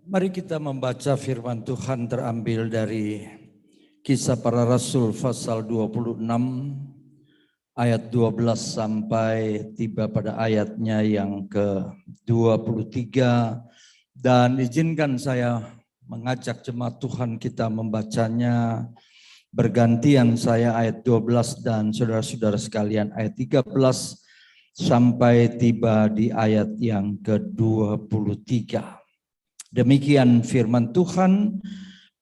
Mari kita membaca firman Tuhan terambil dari Kisah Para Rasul pasal 26 ayat 12 sampai tiba pada ayatnya yang ke-23, dan izinkan saya mengajak jemaat Tuhan kita membacanya bergantian, saya ayat 12 dan saudara-saudara sekalian ayat 13 sampai tiba di ayat yang ke-23. Demikian firman Tuhan.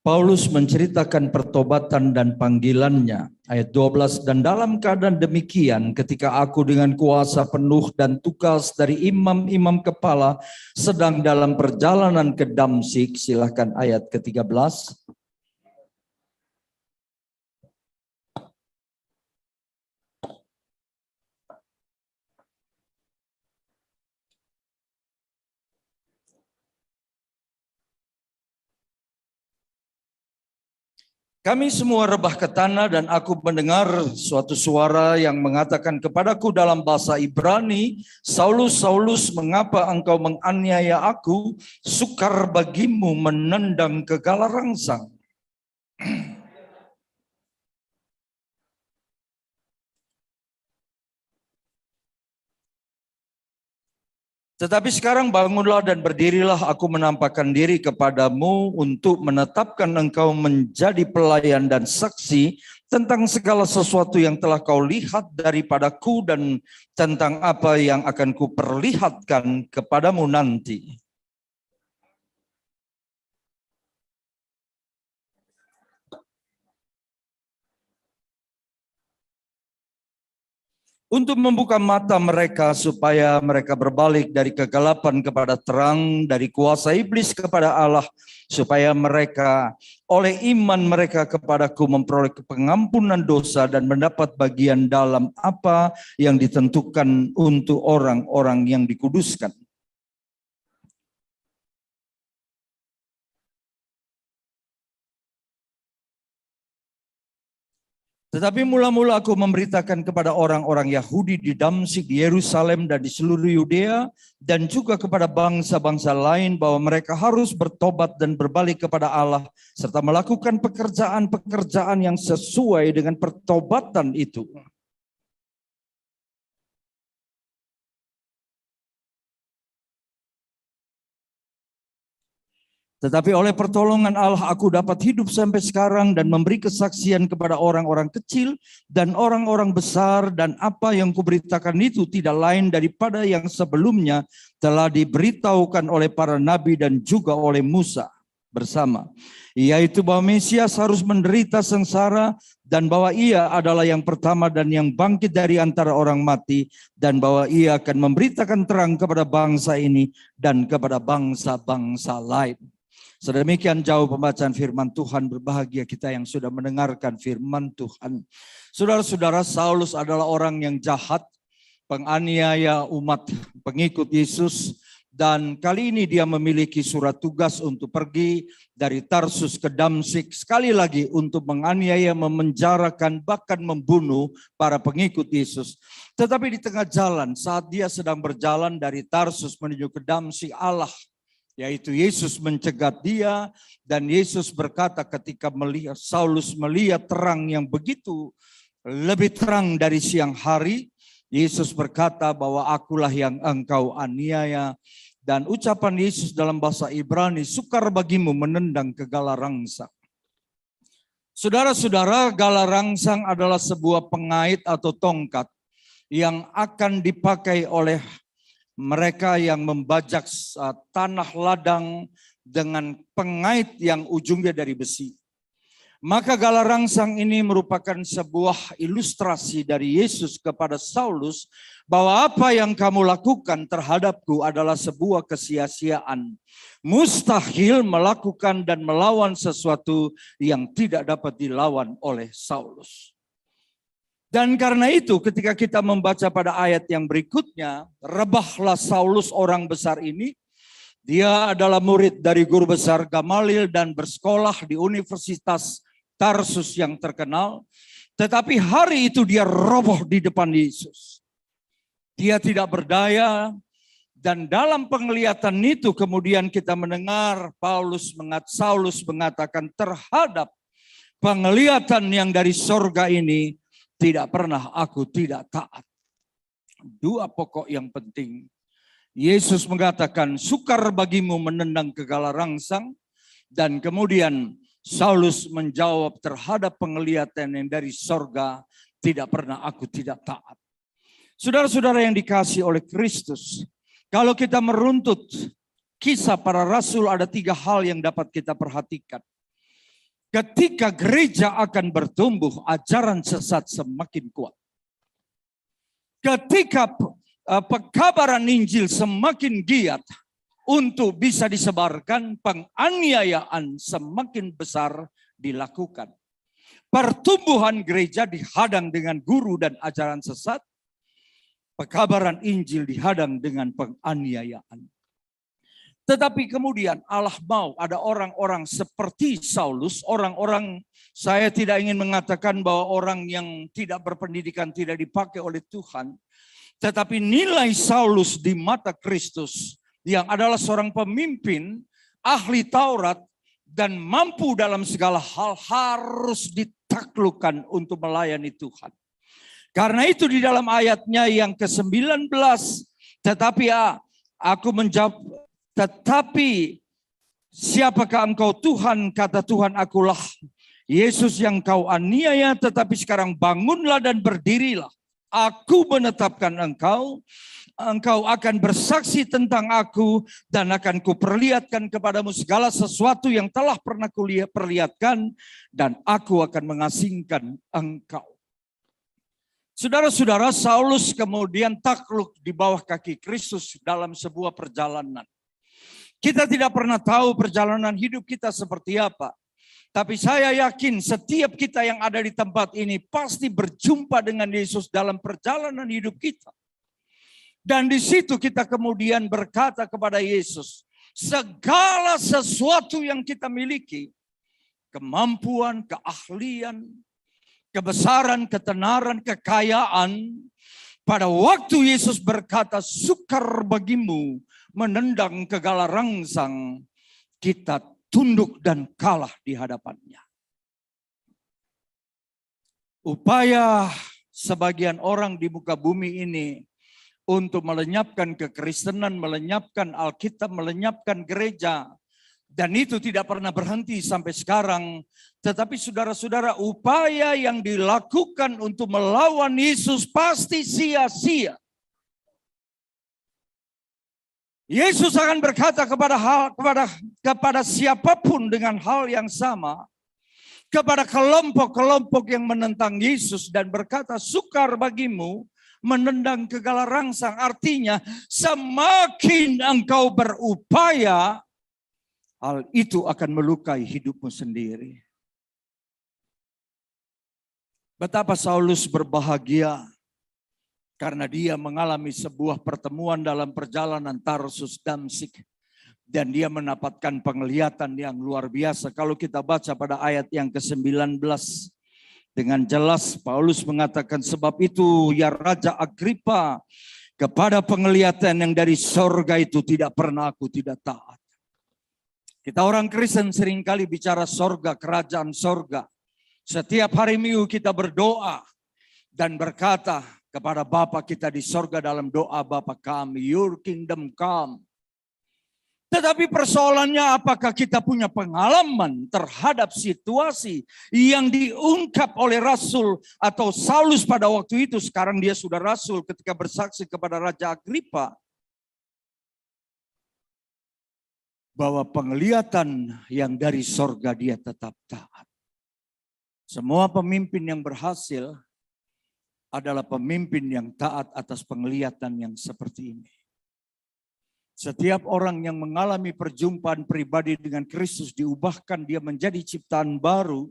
Paulus menceritakan pertobatan dan panggilannya. Ayat 12, dan dalam keadaan demikian ketika aku dengan kuasa penuh dan tugas dari imam-imam kepala sedang dalam perjalanan ke Damsyik. Silakan ayat ke-13. Kami semua rebah ke tanah dan aku mendengar suatu suara yang mengatakan kepadaku dalam bahasa Ibrani, Saulus, Saulus, mengapa engkau menganiaya aku? Sukar bagimu menendang ke gala rangsang. Tetapi sekarang bangunlah dan berdirilah, aku menampakkan diri kepadamu untuk menetapkan engkau menjadi pelayan dan saksi tentang segala sesuatu yang telah kau lihat daripadaku dan tentang apa yang akan kuperlihatkan kepadamu nanti. Untuk membuka mata mereka supaya mereka berbalik dari kegelapan kepada terang, dari kuasa iblis kepada Allah, supaya mereka oleh iman mereka kepadaku memperoleh pengampunan dosa dan mendapat bagian dalam apa yang ditentukan untuk orang-orang yang dikuduskan. Tetapi mula-mula aku memberitakan kepada orang-orang Yahudi di Damsyik, di Yerusalem, dan di seluruh Yudea, dan juga kepada bangsa-bangsa lain bahwa mereka harus bertobat dan berbalik kepada Allah, serta melakukan pekerjaan-pekerjaan yang sesuai dengan pertobatan itu. Tetapi oleh pertolongan Allah aku dapat hidup sampai sekarang dan memberi kesaksian kepada orang-orang kecil dan orang-orang besar, dan apa yang kuberitakan itu tidak lain daripada yang sebelumnya telah diberitahukan oleh para nabi dan juga oleh Musa bersama, yaitu bahwa Mesias harus menderita sengsara dan bahwa ia adalah yang pertama dan yang bangkit dari antara orang mati, dan bahwa ia akan memberitakan terang kepada bangsa ini dan kepada bangsa-bangsa lain. Sedemikian jauh pembacaan firman Tuhan. Berbahagia kita yang sudah mendengarkan firman Tuhan. Saudara-saudara, Saulus adalah orang yang jahat, penganiaya umat pengikut Yesus. Dan kali ini dia memiliki surat tugas untuk pergi dari Tarsus ke Damsyik. Sekali lagi untuk menganiaya, memenjarakan, bahkan membunuh para pengikut Yesus. Tetapi di tengah jalan, saat dia sedang berjalan dari Tarsus menuju ke Damsyik, Allah, yaitu Yesus, mencegat dia, dan Yesus berkata ketika Saulus melihat terang yang begitu lebih terang dari siang hari, Yesus berkata bahwa akulah yang engkau aniaya. Dan ucapan Yesus dalam bahasa Ibrani, sukar bagimu menendang ke gala rangsang. Saudara-saudara, gala rangsang adalah sebuah pengait atau tongkat yang akan dipakai oleh mereka yang membajak tanah ladang dengan pengait yang ujungnya dari besi. Maka gala rangsang ini merupakan sebuah ilustrasi dari Yesus kepada Saulus bahwa apa yang kamu lakukan terhadapku adalah sebuah kesia-siaan. Mustahil melakukan dan melawan sesuatu yang tidak dapat dilawan oleh Saulus. Dan karena itu ketika kita membaca pada ayat yang berikutnya, rebahlah Saulus orang besar ini. Dia adalah murid dari guru besar Gamaliel dan bersekolah di Universitas Tarsus yang terkenal. Tetapi hari itu dia roboh di depan Yesus. Dia tidak berdaya, Dan dalam penglihatan itu kemudian kita mendengar Saulus mengatakan terhadap penglihatan yang dari sorga ini tidak pernah aku tidak taat. Dua pokok yang penting. Yesus mengatakan sukar bagimu menendang kegala rangsang. Dan kemudian Saulus menjawab terhadap penglihatan yang dari sorga tidak pernah aku tidak taat. Saudara-saudara yang dikasihi oleh Kristus. Kalau kita meruntut kisah para rasul ada 3 hal yang dapat kita perhatikan. Ketika gereja akan bertumbuh, ajaran sesat semakin kuat. Ketika pekabaran Injil semakin giat untuk bisa disebarkan, penganiayaan semakin besar dilakukan. Pertumbuhan gereja dihadang dengan guru dan ajaran sesat. Pekabaran Injil dihadang dengan penganiayaan. Tetapi kemudian Allah mau ada orang-orang seperti Saulus, orang-orang, saya tidak ingin mengatakan bahwa orang yang tidak berpendidikan tidak dipakai oleh Tuhan. Tetapi nilai Saulus di mata Kristus yang adalah seorang pemimpin, ahli Taurat, dan mampu dalam segala hal harus ditaklukkan untuk melayani Tuhan. Karena itu di dalam ayatnya yang ke-19, tetapi aku menjawab, tetapi siapakah engkau Tuhan? Kata Tuhan, akulah Yesus yang kau aniaya, tetapi sekarang bangunlah dan berdirilah. Aku menetapkan engkau akan bersaksi tentang aku dan akan kuperlihatkan kepadamu segala sesuatu yang telah pernah kuperlihatkan dan aku akan mengasingkan engkau. Saudara-saudara, Saulus kemudian takluk di bawah kaki Kristus dalam sebuah perjalanan. Kita tidak pernah tahu perjalanan hidup kita seperti apa. Tapi saya yakin setiap kita yang ada di tempat ini pasti berjumpa dengan Yesus dalam perjalanan hidup kita. Dan di situ kita kemudian berkata kepada Yesus, segala sesuatu yang kita miliki, kemampuan, keahlian, kebesaran, ketenaran, kekayaan. Pada waktu Yesus berkata, sukar bagimu menendang kegala rangsang, kita tunduk dan kalah di hadapannya. Upaya sebagian orang di muka bumi ini untuk melenyapkan kekristenan, melenyapkan Alkitab, melenyapkan gereja. Dan itu tidak pernah berhenti sampai sekarang. Tetapi saudara-saudara, upaya yang dilakukan untuk melawan Yesus pasti sia-sia. Yesus akan berkata kepada siapapun dengan hal yang sama. Kepada kelompok-kelompok yang menentang Yesus dan berkata, sukar bagimu menendang kegala rangsang. Artinya, semakin engkau berupaya, hal itu akan melukai hidupmu sendiri. Betapa Saulus berbahagia karena dia mengalami sebuah pertemuan dalam perjalanan Tarsus Damsik. Dan dia mendapatkan penglihatan yang luar biasa. Kalau kita baca pada ayat yang ke-19. Dengan jelas Paulus mengatakan, sebab itu ya Raja Agripa, kepada penglihatan yang dari sorga itu tidak pernah aku tidak taat. Kita orang Kristen seringkali bicara sorga, kerajaan sorga. Setiap hari Minggu kita berdoa dan berkata kepada Bapa kita di sorga dalam doa, Bapa kami, your kingdom come. Tetapi persoalannya apakah kita punya pengalaman terhadap situasi yang diungkap oleh Rasul atau Saulus pada waktu itu. Sekarang dia sudah Rasul ketika bersaksi kepada Raja Agripa. Bahwa penglihatan yang dari sorga dia tetap taat. Semua pemimpin yang berhasil adalah pemimpin yang taat atas penglihatan yang seperti ini. Setiap orang yang mengalami perjumpaan pribadi dengan Kristus diubahkan, dia menjadi ciptaan baru.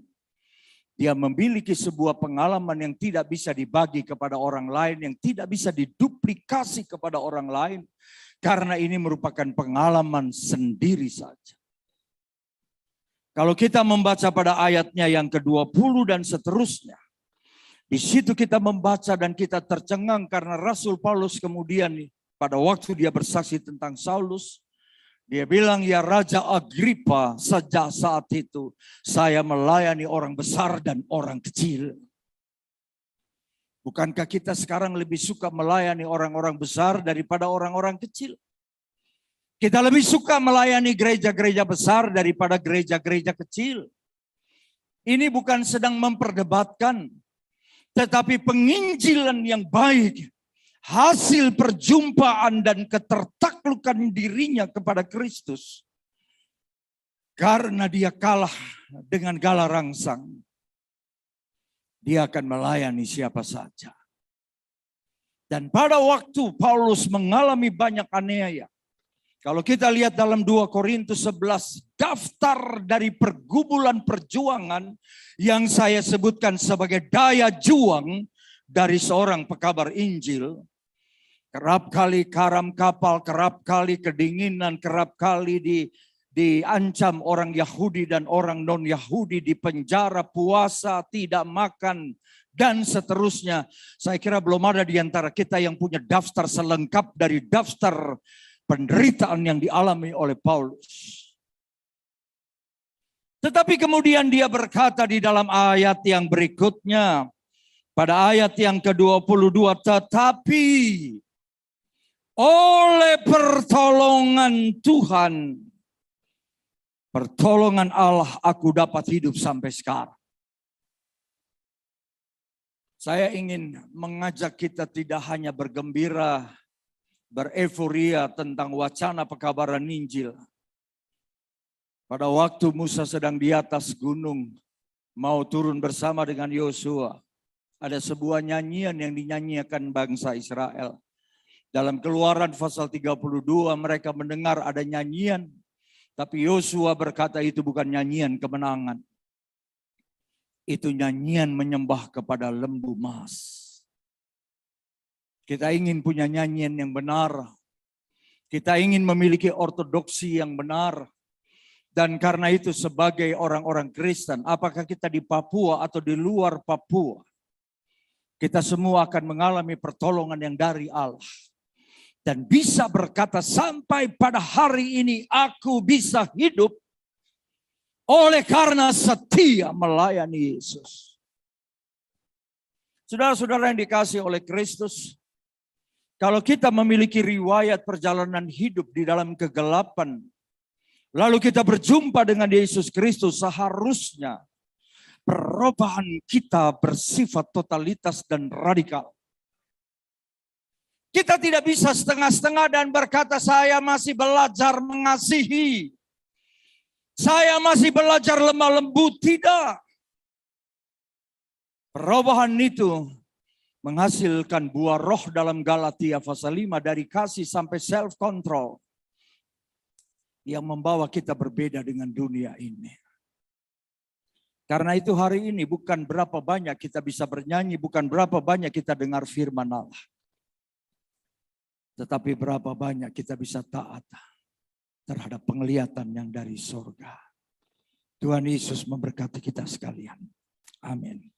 Dia memiliki sebuah pengalaman yang tidak bisa dibagi kepada orang lain, yang tidak bisa diduplikasi kepada orang lain. Karena ini merupakan pengalaman sendiri saja. Kalau kita membaca pada ayatnya yang ke-20 dan seterusnya. Di situ kita membaca dan kita tercengang karena Rasul Paulus kemudian pada waktu dia bersaksi tentang Saulus, dia bilang, ya Raja Agripa, sejak saat itu saya melayani orang besar dan orang kecil. Bukankah kita sekarang lebih suka melayani orang-orang besar daripada orang-orang kecil? Kita lebih suka melayani gereja-gereja besar daripada gereja-gereja kecil. Ini bukan sedang memperdebatkan, tetapi penginjilan yang baik, hasil perjumpaan dan ketertaklukan dirinya kepada Kristus. Karena dia kalah dengan gala rangsang, dia akan melayani siapa saja. Dan pada waktu Paulus mengalami banyak aniaya, kalau kita lihat dalam 2 Korintus 11, daftar dari pergumulan perjuangan yang saya sebutkan sebagai daya juang dari seorang pekabar Injil. Kerap kali karam kapal, kerap kali kedinginan, kerap kali diancam orang Yahudi dan orang non-Yahudi, di penjara, puasa, tidak makan, dan seterusnya. Saya kira belum ada di antara kita yang punya daftar selengkap dari daftar penderitaan yang dialami oleh Paulus. Tetapi kemudian dia berkata di dalam ayat yang berikutnya, pada ayat yang ke-22, tetapi oleh pertolongan Tuhan, pertolongan Allah, aku dapat hidup sampai sekarang. Saya ingin mengajak kita tidak hanya bergembira, bereforia tentang wacana pekabaran Injil. Pada waktu Musa sedang di atas gunung, mau turun bersama dengan Yosua, ada sebuah nyanyian yang dinyanyikan bangsa Israel. Dalam Keluaran pasal 32 mereka mendengar ada nyanyian, tapi Yosua berkata itu bukan nyanyian kemenangan. Itu nyanyian menyembah kepada lembu emas. Kita ingin punya nyanyian yang benar. Kita ingin memiliki ortodoksi yang benar. Dan karena itu sebagai orang-orang Kristen, apakah kita di Papua atau di luar Papua, kita semua akan mengalami pertolongan yang dari Allah. Dan bisa berkata sampai pada hari ini aku bisa hidup oleh karena setia melayani Yesus. Saudara-saudara yang dikasihi oleh Kristus, kalau kita memiliki riwayat perjalanan hidup di dalam kegelapan, lalu kita berjumpa dengan Yesus Kristus, seharusnya perubahan kita bersifat totalitas dan radikal. Kita tidak bisa setengah-setengah dan berkata saya masih belajar mengasihi, saya masih belajar lemah lembut. Tidak. Perubahan itu menghasilkan buah roh dalam Galatia pasal 5, dari kasih sampai self control, yang membawa kita berbeda dengan dunia ini. Karena itu hari ini bukan berapa banyak kita bisa bernyanyi, bukan berapa banyak kita dengar firman Allah, tetapi berapa banyak kita bisa taat terhadap penglihatan yang dari surga. Tuhan Yesus memberkati kita sekalian. Amin.